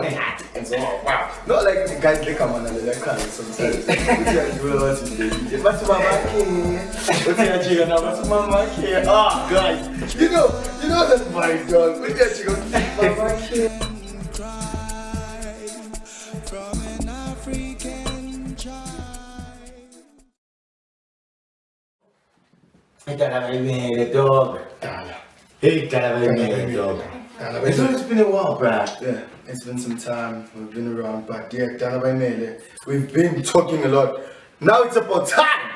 that. And so, wow. Not like the guys they come on and they can't sometimes. What's mama here? Ah, guys, you know that's my dog. What you go? Mama here. From an African child. Hey, the dog. Hey, the dog. It's been a while, bruh. Yeah, it's been some time. We've been around, but yeah, we've been talking a lot. Now it's about time.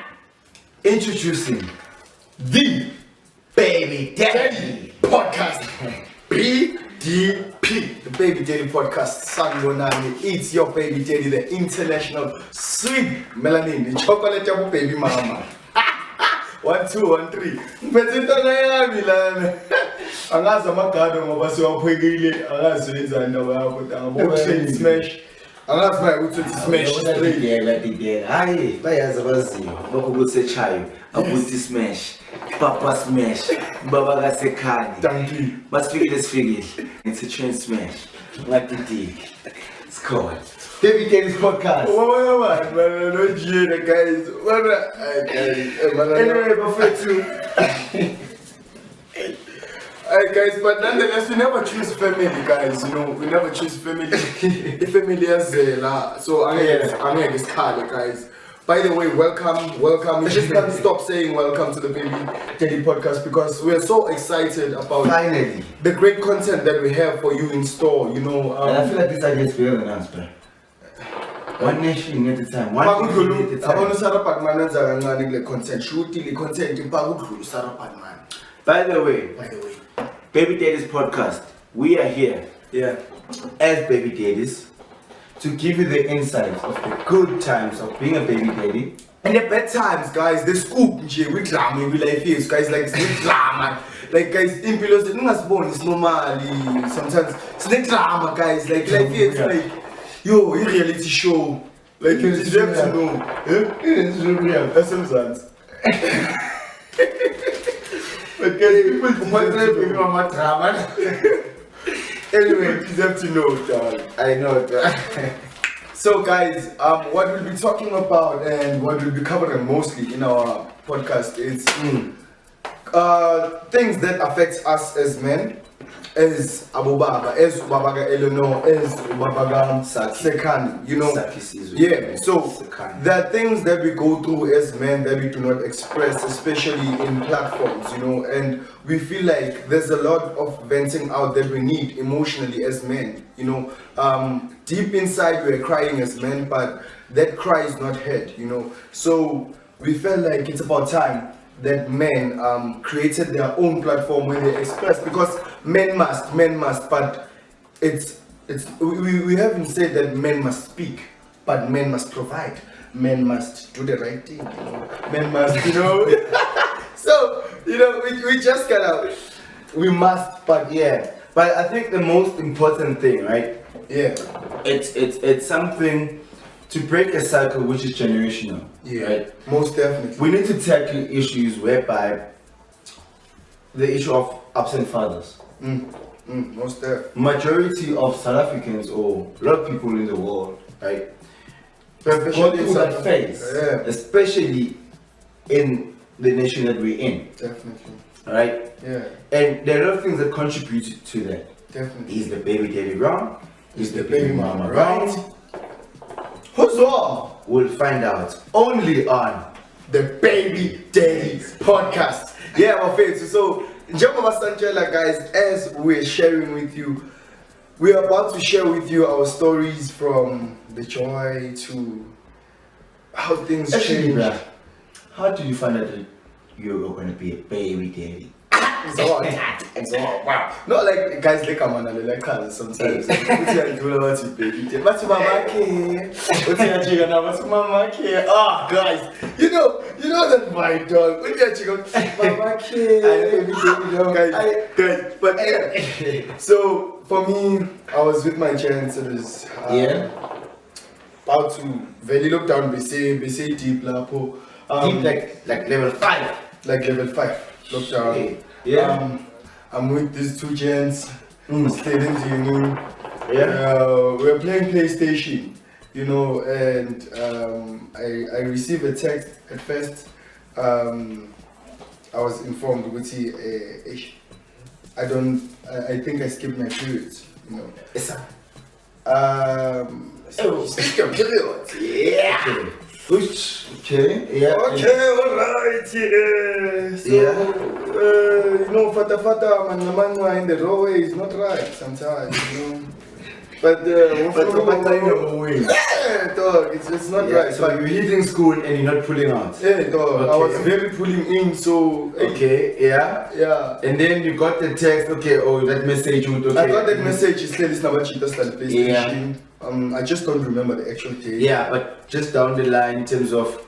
Introducing the Baby Daddy Podcast. BDP. The Baby Daddy Podcast. Sangonani. It's your baby daddy, the international sweet Melanin, the chocolate of baby mama. 1, 2, 1, 3. Mpetsintana yami lana. Angazi amagado ngoba siwaphekile, angazi wenza indaba yakho ngabo smash. Angazi maye ukuthi smash straight. Hayi, bayazi abaziyo. Lokho kusechayo. Abuti smash. Papa smash. Baba kasekhani. Thank you. Masifikile. It's a train smash. Like the dick. It's called Baby Daddy's Podcast. No Gina, guys. Anyway, Alright guys, but nonetheless we never choose family, guys. You know, we never choose family. The family is so I'm here this card, guys. By the way, welcome. We just can't stop saying welcome to the Baby Daddy Podcast because we are so excited about finally the great content that we have for you in store. You know, and I feel like this idea is better than us, bro. One nation at a time. One nation at a time. By the way, Baby Daddies Podcast, we are here, as Baby Daddies, to give you the insights of the good times of being a baby daddy and the bad times, guys. The scoop, we drama, we like this, guys. Like it's drama, like guys. In pillows, it's normally sometimes it's the drama, guys. Like it's like. Yo, a reality show. Like you deserve to know. It's real. That's some sense. But guys, people deserve drama. Anyway, you deserve to know, dog. I know that. So guys, what we'll be talking about and what we'll be covering mostly in our podcast is things that affects us as men. As Abubaba, as Babaga Eleanor, as Babaga Sekani, you know. Yeah, so there are things that we go through as men that we do not express, especially in platforms, you know, and we feel like there's a lot of venting out that we need emotionally as men, you know. Deep inside we're crying as men, but that cry is not heard, you know. So we felt like it's about time that men created their own platform where they express, because men must, but we haven't said that men must speak, but men must provide, men must do the right thing, you know, men must, you know. So, you know, we just we must, but but I think the most important thing, right? Yeah, it's something to break a cycle which is generational. Right? Most definitely. We need to tackle issues whereby the issue of absent fathers. Most definitely. Majority of South Africans, or a lot of people in the world, right, go through that phase, especially in the nation that we're in. Definitely. Right? Yeah. And there are a lot of things that contribute to that. Definitely. Is the baby daddy wrong? Is the baby mama right? Who's wrong? We'll find out only on the Baby Daddy Podcast. Yeah, my face. So, guys, as we're sharing with you, we're about to share with you our stories from the joy to how things change. How did you find out that you were going to be a baby daddy? And so, wow. Not like guys they come on and they like cars sometimes. What's mama here? Ah, guys, you know that my dog. Mama here, guys. But yeah. So for me, I was with my gents. It was about to very look down. We say deep lapo. Deep like level 5. Like level 5. Look down. Yeah. I'm with these two gents, stayed into uni. We were playing PlayStation, you know, and I received a text at first. I was informed, I think I skipped my periods, you know. Yes, sir. Skip your periods. Yeah. Okay. Which, okay, yeah. Okay, alright, yeah. So, you know, fata man in the doorway is not right sometimes, you know. But in the way. Yeah, dog, it's not right. So you're hitting school and you're not pulling out. Yeah, dog. Okay. I was very pulling in, so okay, yeah. And then you got the text, okay, that message would okay. I got that message, it said it's not about cheetahs like PlayStation. Yeah. I just don't remember the actual date. Yeah, but just down the line in terms of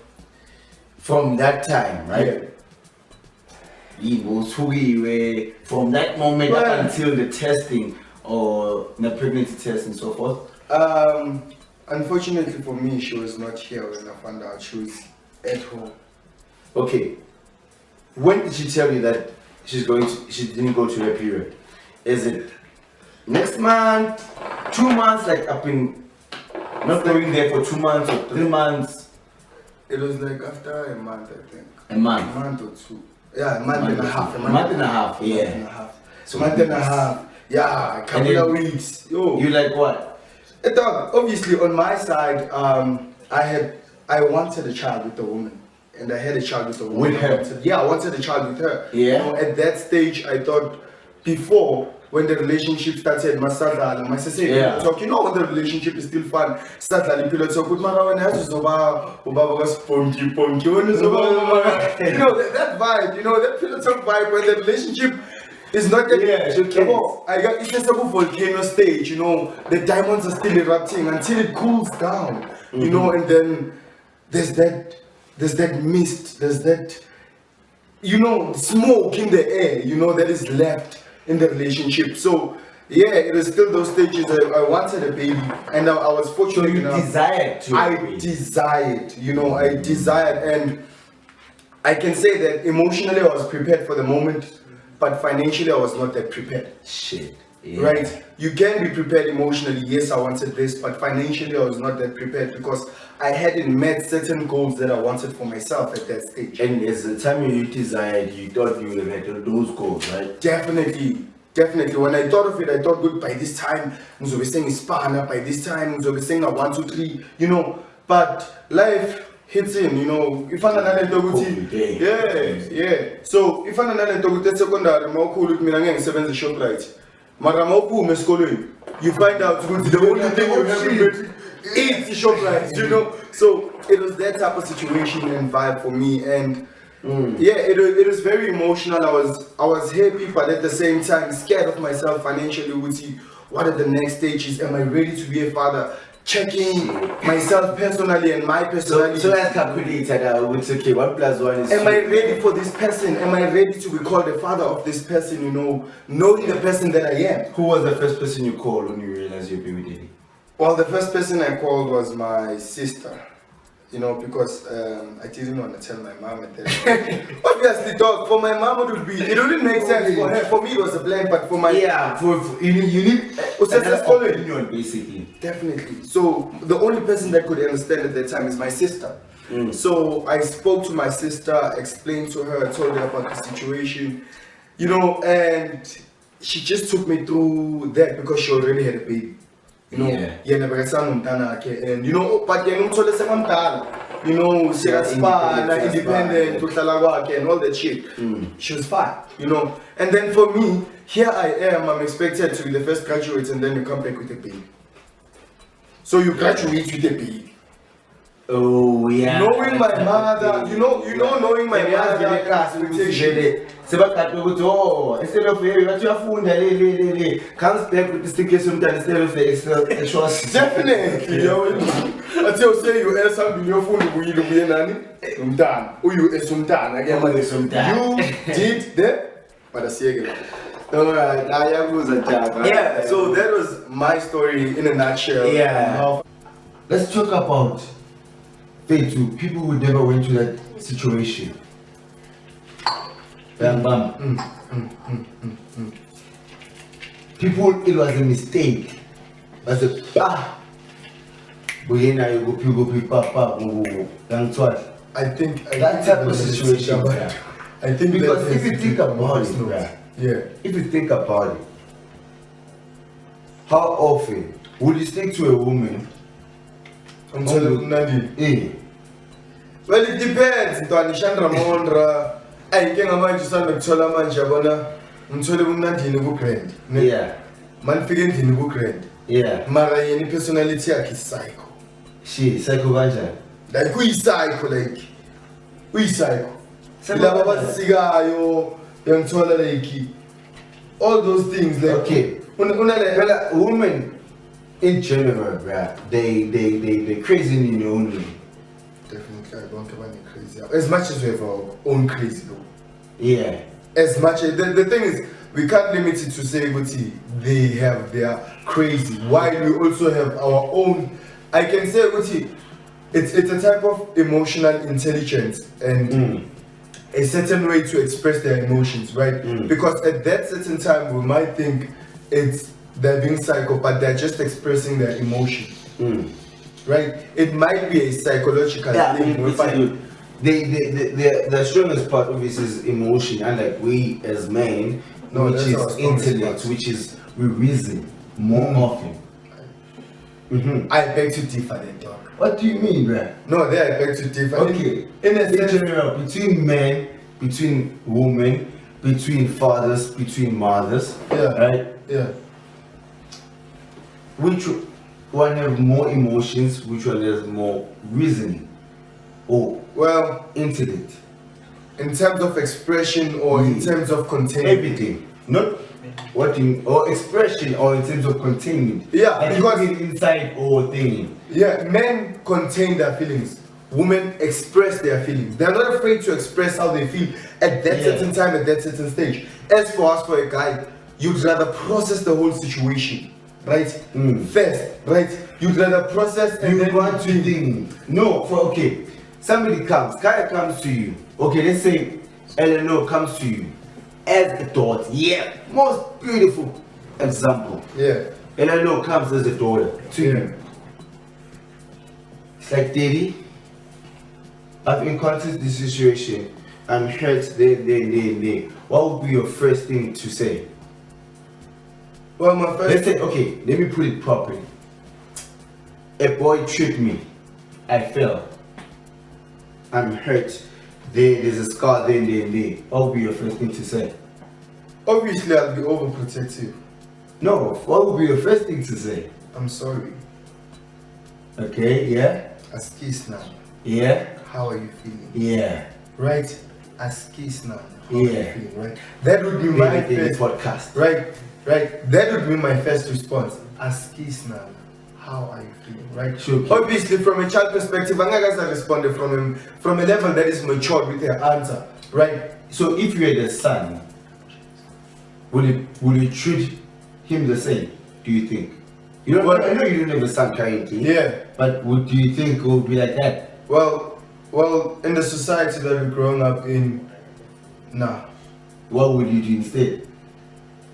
from that time, right? Yeah. From that moment up until the testing or the pregnancy test and so forth. Unfortunately for me, she was not here when I found out. She was at home. Okay. When did she tell you that she didn't go to her period? Is it next month, 2 months, like I've been not going there for 2 months or 3 months? It was like after a month, I think. A month? A month or two. Yeah, a month and a half. A month and a half, yeah. So month and a half. Yeah, a couple of weeks. Yo. You like what? Obviously on my side, I wanted a child with the woman. And I had a child with the woman. With her? I wanted a child with her. Yeah. You know, at that stage, I thought before, when the relationship started, my sister talk, you know, when the relationship is still fun, start like pillow talk with my when I was punky, you know, that vibe, you know, that pillow talk vibe when the relationship is not that I got it's just a volcano stage, you know, the diamonds are still erupting until it cools down, you know, and then there's that mist, there's that, you know, smoke in the air, you know, that is left in the relationship. So yeah, it was still those stages. I wanted a baby, and I was fortunate enough. I desired, and I can say that emotionally I was prepared for the moment, but financially I was not that prepared. Shit. Yeah. Right? You can be prepared emotionally. Yes, I wanted this, but financially I was not that prepared because I hadn't met certain goals that I wanted for myself at that stage. And as the time you desired, you thought you would have met those goals, right? Definitely. When I thought of it, I thought, good, by this time, Muzo be saying Spana, by this time, Muzo be saying 1, 2, 3, you know. But life hits in, you know. If I'm another Abuti, yeah. So if I'm another Abuti, secondary, I'm cool with me, I'm going to 7 shop right. You find out the only thing you have is shop right, you know. So it was that type of situation and vibe for me, and it was very emotional. I was happy, but at the same time scared of myself financially. What are the next stages? Am I ready to be a father? Checking myself personally and my personality. So I calculated, it's okay, 1 + 1 is... Am I ready for this person? Am I ready to be called the father of this person, you know, knowing the person that I am? Who was the first person you called when you realized you're baby daddy? Well, the first person I called was my sister. You know, because I didn't want to tell my mom at that. Obviously, dog, for my mom it wouldn't make sense for her. For me, it was a blank, but for my... Yeah, you need another opinion, basically. Definitely. So, the only person that could understand at that time is my sister. So, I spoke to my sister, explained to her, told her about the situation, you know, and she just took me through that because she already had a baby. You know, and you know, but you know, she was fine, independent, and all that shit. She was fine, you know. And then for me, here I am, I'm expected to be the first graduate, and then you come back with a baby. So you graduate with a baby. Oh yeah. Knowing my mother, you know, knowing my mother expectation. Instead of what you have found, comes back with the stickers instead of the extra. Definitely. Until say you ask something your phone will be nani. Done. You did that, but I see again. Alright, yeah, so that was my story in a nutshell. Yeah. Let's talk about people who never went to that situation. People, it was a mistake. I said, bah. Buyena, you go, papa, that's what. I think That type of situation. I think because if you think about it, if you think about it, how often would you stick to a woman? I'm telling you, well, it depends. Chandra Mondra, I think I'm going to stand up to Manjabona, until I'm not in the book end. Yeah. Man figure in the book end. Yeah. Mara, any personality is psycho. She, psycho Vanja. Like, we psycho, like, we psycho. Ilababa Sigayo, young Tola Reiki. All those things, like, okay. Women in general, bruh, they crazy in your own way. Definitely, I don't have any crazy. As much as we have our own crazy, though. Yeah. As much as the thing is, we can't limit it to say, Abuti, they are crazy. While we also have our own. I can say, Abuti, it's a type of emotional intelligence and a certain way to express their emotions, right? Because at that certain time, we might think they're being psycho, but they're just expressing their emotion, right? It might be a psychological thing. The strongest part of this is emotion, unlike we as men, which is intellect, which is we reason more often. I beg to differ then, dog. What do you mean, bruh? No, there I beg to differ. Okay, in general, between men, between women, between fathers, between mothers, right? Yeah. Which one have more emotions, which one has more reasoning? Or intellect? In terms of expression or in terms of containment? Everything. Not or expression or in terms of containment. Yeah, because inside or thing. Yeah, men contain their feelings. Women express their feelings. They're not afraid to express how they feel at that certain time, at that certain stage. As for us, for a guy, you'd rather process the whole situation, right? First, right? You'd rather process and then want to think. No, somebody Kaya comes to you. Okay, let's say Eleanor comes to you as a daughter. Yeah, most beautiful example. Yeah. Eleanor comes as a daughter to you. It's like, Daddy, I've encountered this situation. I'm hurt. There. What would be your first thing to say? Well, my first. Let's say, okay, let me put it properly. A boy tripped me. I fell. I'm hurt. There's a scar there. What would be your first thing to say? Obviously, I'll be overprotective. No, what would be your first thing to say? I'm sorry. Okay, yeah? As kiss now. Yeah? How are you feeling? Yeah. Right? As kiss now. How are you feeling? Right? That would be my first podcast. Right? That would be my first response. As kiss now. How are you feeling? Right? Sure. Obviously, from a child perspective, I'm not gonna respond from a level that is matured with their answer. Right? So if you had a son, will you treat him the same? Do you think? I know you don't have a son currently. Yeah. But do you think it would be like that? Well, in the society that we're growing up in, nah. What would you do instead?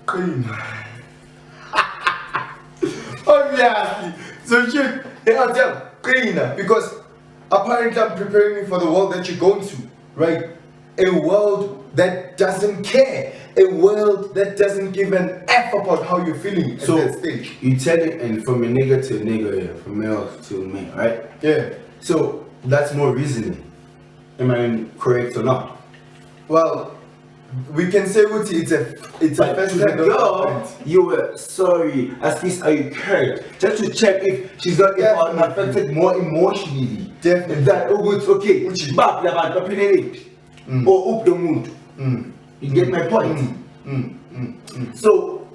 Clean. Obviously. So shit, I'll tell cleaner because apparently I'm preparing you for the world that you're going to, right? A world that doesn't care. A world that doesn't give an F about how you're feeling at that stage. You tell it, and from a nigga to a nigga, from male to male, right? Yeah. So that's more reasoning. Am I correct or not? Well, we can say it's a first to the girl, you were sorry. At least are you hurt? Just to check if she's not affected more emotionally. Definitely. That it's okay. Back about opinionate or up the mood. You get my point? So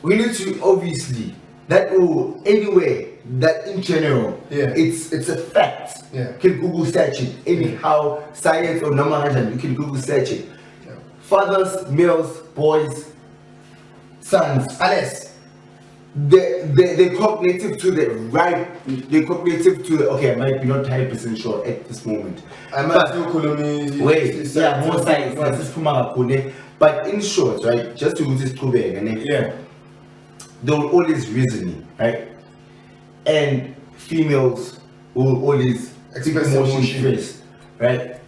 we need to obviously anyway that in general it's a fact. Yeah. You can Google search it. Anyhow, science or number you can Google search it. Yeah. Fathers, males, boys, sons, unless they cognitive to the right, they cognitive to the I might be not 100% sure at this moment. I might do colony. Wait, more science. But in short, right, just to use this and will always reason, right? And females will always express emotion first, right?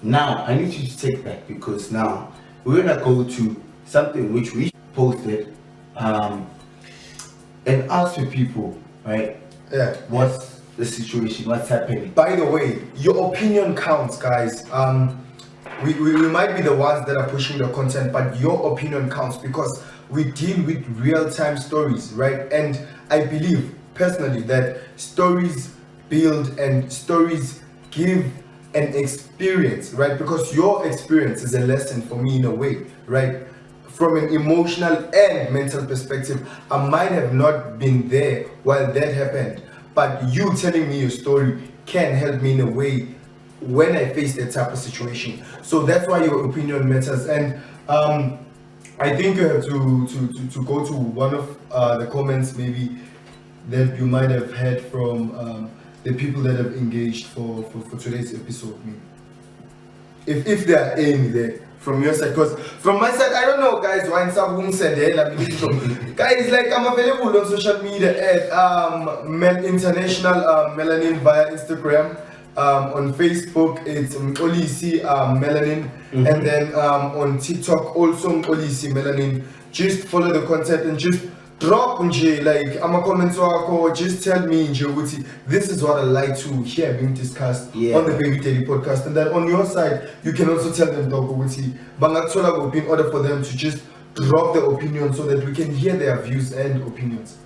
Now I need you to take that, because now we're gonna go to something which we posted, and ask the people, right? Yeah. What's the situation? What's happening? By the way, your opinion counts, guys. We might be the ones that are pushing the content, but your opinion counts because we deal with real-time stories, right? And I believe personally that stories build and stories give an experience, right? Because your experience is a lesson for me in a way, right? From an emotional and mental perspective, I might have not been there while that happened, but you telling me your story can help me in a way when I face that type of situation. So that's why your opinion matters. And I think you have to go to one of the comments maybe that you might have had from the people that have engaged for today's episode. If there are any there from your side, because from my side, I don't know, guys. Why guys, like, I'm available on social media at International Melanin via Instagram. On Facebook, it's Olisi Melanin, and then on TikTok also Olisi Melanin. Just follow the content and just drop like I'm a comment or just tell me Jozi, this is what I like to hear being discussed on the Baby Daddy podcast. And then on your side, you can also tell them in order for them to just drop their opinion so that we can hear their views and opinions.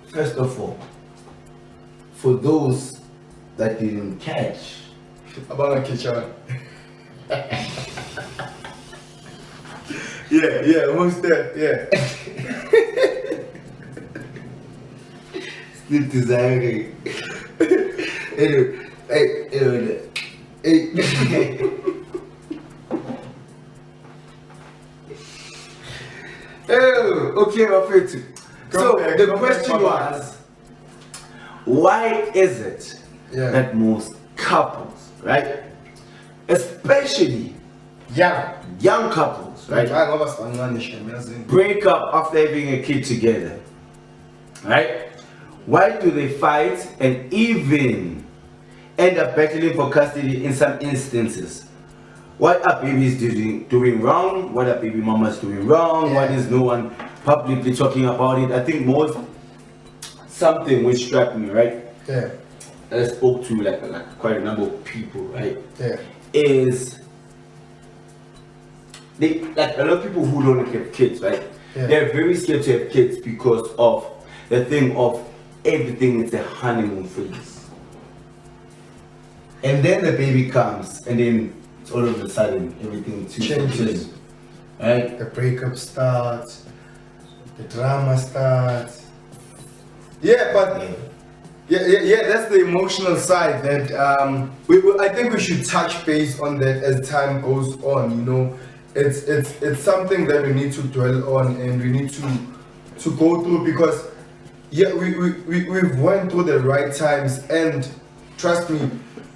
First of all, for those that didn't catch, about catch on. Yeah, almost there, yeah. Still desiring. Anyway, oh, okay, my friend. So the question was, why is it that most couples, right, especially young couples, right, break up after having a kid together, right? Why do they fight and even end up battling for custody in some instances? What are babies doing wrong? What are baby mamas doing wrong? What is no one publicly talking about it? I think something which struck me, right? Yeah. I spoke to like quite a number of people, right? Yeah. Is they, like, a lot of people who don't have kids, right? Yeah. They're very scared to have kids because of the thing of everything is a honeymoon phase. And then the baby comes, and then all of a sudden everything changes. Right? The breakup starts, the drama starts. Yeah, but yeah, that's the emotional side that I think we should touch base on that as time goes on. You know, it's something that we need to dwell on and we need to go through, because we've went through the right times, and trust me,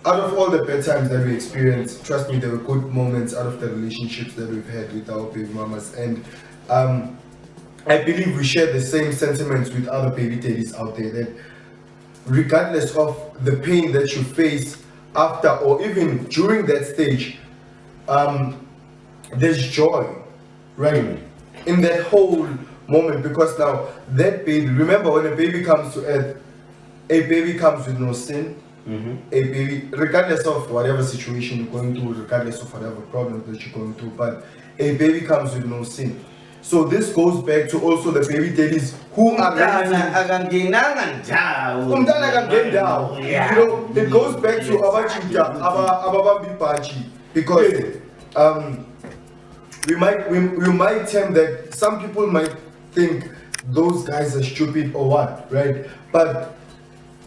out of all the bad times that we experienced, trust me, there were good moments out of the relationships that we've had with our baby mamas. And I believe we share the same sentiments with other baby daddies out there, that regardless of the pain that you face after or even during that stage, there's joy, right? In that whole moment, because now that baby, remember, when a baby comes to earth, a baby comes with no sin. A baby, regardless of whatever situation you're going through, regardless of whatever problem that you're going through, but a baby comes with no sin. So this goes back to also the baby daddies who are ready to, you know, it goes back to Abuti, because we might term that some people might think those guys are stupid or what, right? But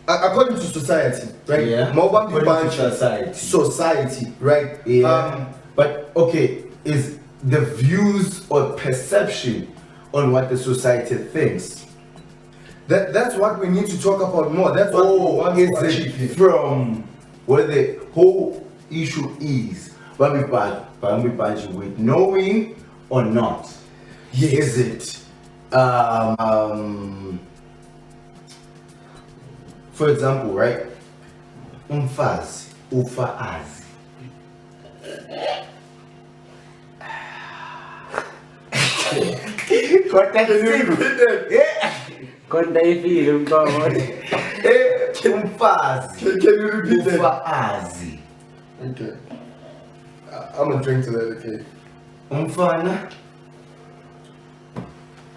according to society, right? Yeah. According to society, right? Yeah. But okay, is the views or perception on what the society thinks? That's what we need to talk about more. That's what we want to achieve from where the whole issue is. With knowing or not? Is it for example, right? Umfazi, ufaazi. Konta ifile umqondo. Umfazi. Can you repeat that? Ufaazi. Okay. I'm gonna drink to that, okay? Umfana.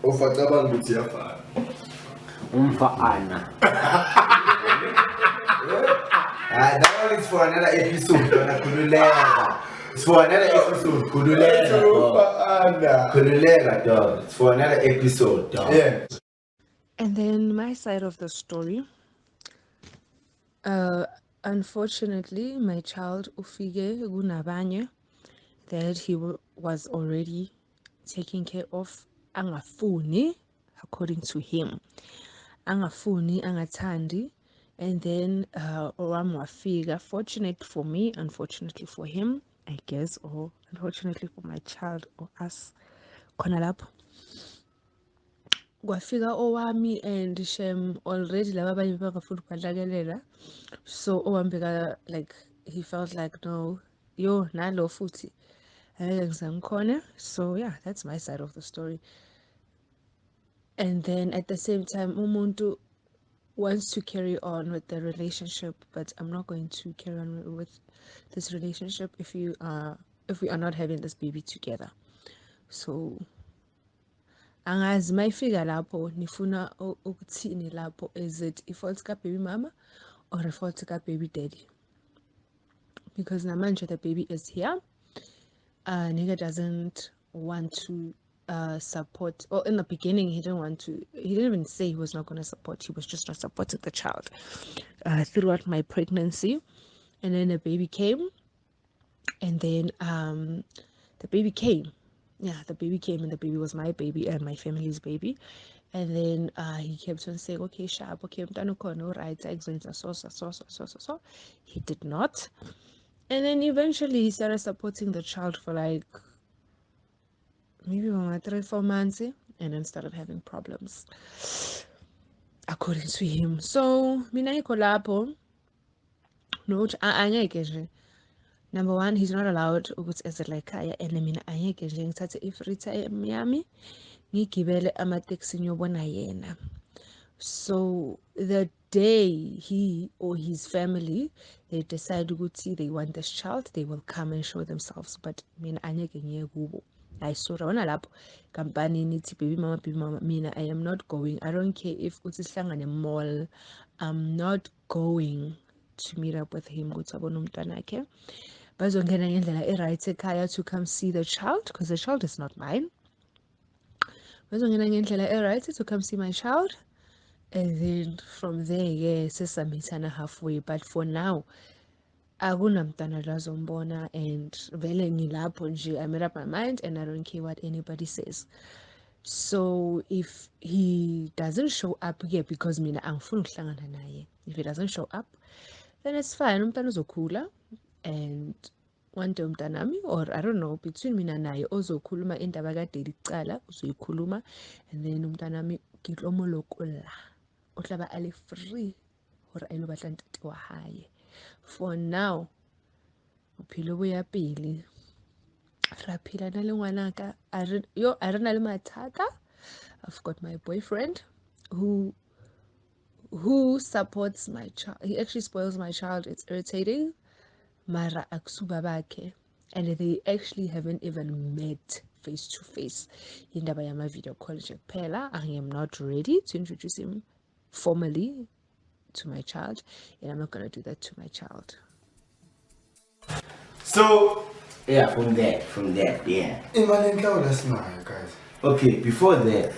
Ufatabang buti yafana. Umfaana. That one is for another episode. It's for another episode. Kudulega, dog. It's for another episode, dog. Yeah. And then my side of the story. Unfortunately, my child Ufige Gunabanye, that he was already taking care of angafuni, according to him. Angafuni, angathandi. And then wafika, fortunate for me, unfortunately for him, I guess, or unfortunately for my child or us, khona lapho kwafika owami and shem already laba abanye bangafuni ukubadlakelela, so owambeka like he felt like no, yo nalo futhi angeke ngisangikhona. So yeah, that's my side of the story. And then at the same time umuntu wants to carry on with the relationship, but I'm not going to carry on with this relationship if we are not having this baby together. So angazi mayifika lapho nifuna ukuthini lapho, is it i-fault ka-baby mama or i-fault ka-baby daddy? Because namanje the baby is here. Nigga doesn't want to support, or in the beginning he didn't even say he was not going to support, he was just not supporting the child throughout my pregnancy. And then the baby came, and then the baby came and the baby was my baby and my family's baby. And then he kept on saying, okay, sharp, okay, right, so he did not. And then eventually he started supporting the child for like maybe 3-4 months, and then started having problems according to him. So mina ngikho lapho nokuthi angeke nje, number one, he's not allowed ukuthi ezela ekhaya, and mina angeke nje ngithathe i-free time yami ngigibele amateksi ngiyobona yena. So the day he or his family they decide ukuthi they want this child, they will come and show themselves, but mina angeke ngiye kubo. I saw rona lapho kampani nithi baby mama, mina I am not going. I don't care if uthi sihlangane mall, I'm not going to meet up with him ukuthi abone umntwana wakhe. Bazongena ngendlela e-right ekhaya to come see the child, because the child is not mine. Bazongena ngendlela e-right to come see my child, and then from there, yeah, sesamithana halfway. But for now, akunamntana lazombona, and vele ngilapho nje, I made up my mind and I don't care what anybody says. So if he doesn't show up here, because mina angifuni ukuhlangana naye, if he doesn't show up, then it's fine, umntana uzokhula, and one day umntanami, or I don't know, between mina naye ozokhuluma indaba kadeli kucala uzoyikhuluma, and then umntanami kitlomolokola o tla ba a le free hore a ilo batla ntate wa hae. For now bophelo bo ya pele, ra phela na le ngwanaka, a re na le mathata. I've got my boyfriend who supports my child. He actually spoils my child. It's irritating. Mara akusuba bakhe, and they actually haven't even met face to face. Indaba yama video call nje kuphela. I am not ready to introduce him formally to my child, and I'm not going to do that to my child. So yeah, from that, yeah. That's not, guys. Okay, before that,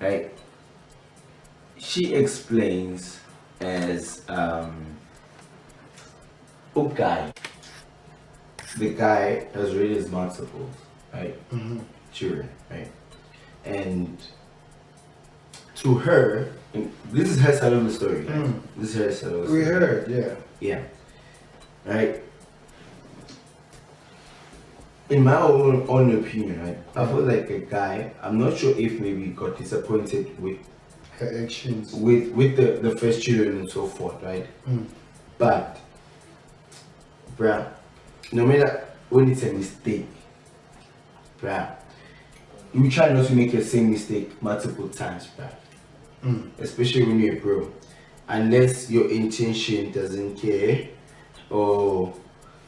right? She explains as okay, the guy has raised multiples, right? Children, right? And to her, and this is her side of the story, right? This is her side of the story. We heard, yeah. Yeah. Right? in my own opinion, right? I feel like a guy. I'm not sure if maybe he got disappointed with her actions, with the first children and so forth, right? But, bruh, no matter when it's a mistake, bruh, you try not to make the same mistake multiple times, bruh. Especially when you're a bro, unless your intention doesn't care or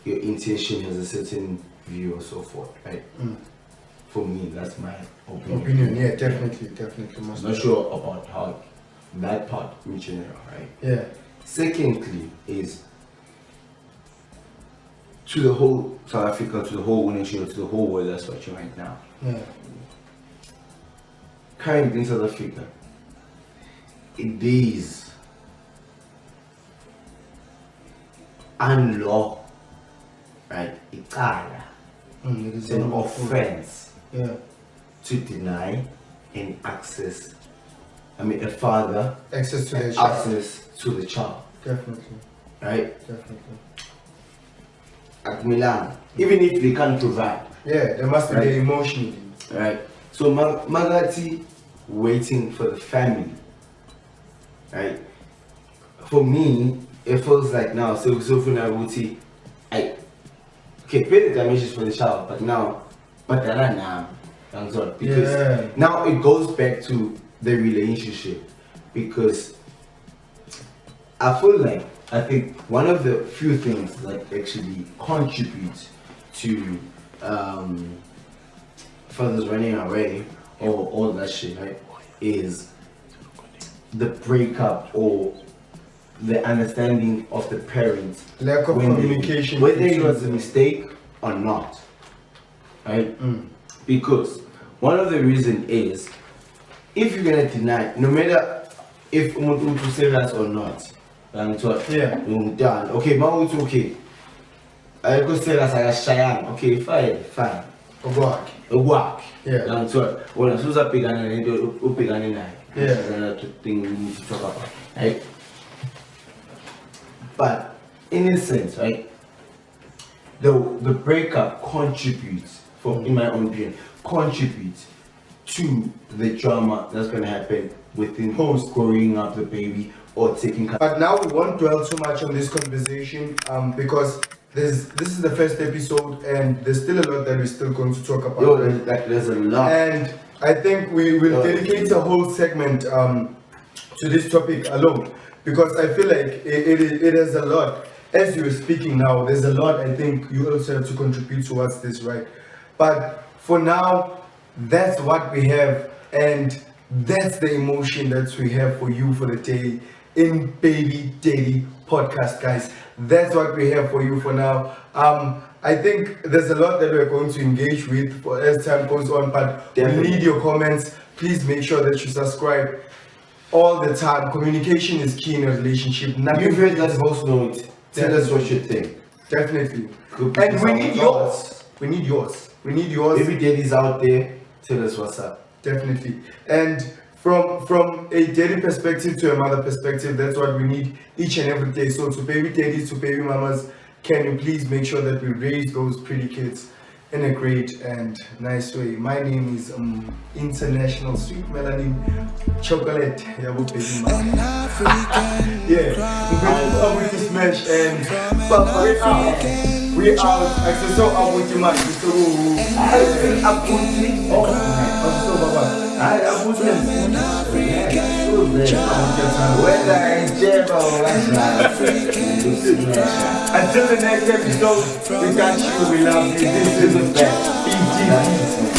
your intention has a certain view or so forth, right? For me, that's my opinion. Yeah, definitely. I'm not sure about how that part in general, right? Yeah. Secondly, is to the whole South Africa, to the whole nation, to the whole world that's watching right now. Yeah. Currently in South Africa, it is unlaw, right? It's an offense to deny and access. A father access to their child. Access to the child. Definitely. Right? Definitely. At Milan, even if they can't provide. Yeah, there must be the emotionally. Right. So Magati waiting for the family. Right. For me, it feels like now so for Abuti, pay the damages for the child, but now because now it goes back to the relationship, because I think one of the few things that actually contributes to fathers running away or all that shit, right, is the breakup or the understanding of the parents, lack of communication, whether it was a mistake or not, right? Because one of the reasons is, if you're gonna deny, no matter if umuntu serious or not, done. Okay, it's okay. I go serious, I shine. Okay, fine. Work. Yeah. That's what. When I was up another thing we need to talk about, right? But in a sense, right, the breakup contributes, in my own opinion, contributes to the drama that's gonna happen within post growing up the baby or taking. But now we won't dwell too much on this conversation, because this is the first episode and there's still a lot that we're still going to talk about. There's a lot. And I think we will dedicate a whole segment to this topic alone, because I feel like it is a lot. As you were speaking now, there's a lot I think you also have to contribute towards this, right? But for now, that's what we have, and that's the emotion that we have for you for the day in Baby Daddy podcast, guys. That's what we have for you for now. I think there's a lot that we're going to engage with as time goes on, but we need your comments. Please make sure that you subscribe all the time. Communication is key in a relationship. You've heard that voice note. Tell us what you think. Definitely. And we need yours. We need yours. Baby Daddies out there, tell us what's up. Definitely. And from a daddy perspective to a mother perspective, that's what we need each and every day. So to baby daddies, to baby mamas, can you please make sure that we raise those pretty kids in a great and nice way. My name is International Sweet Melanin Chocolate. Yeah, Abuti Smash and we out. Actually, so Abuti man, so Abuti. Until the next episode, we got you, we love you. This is the best.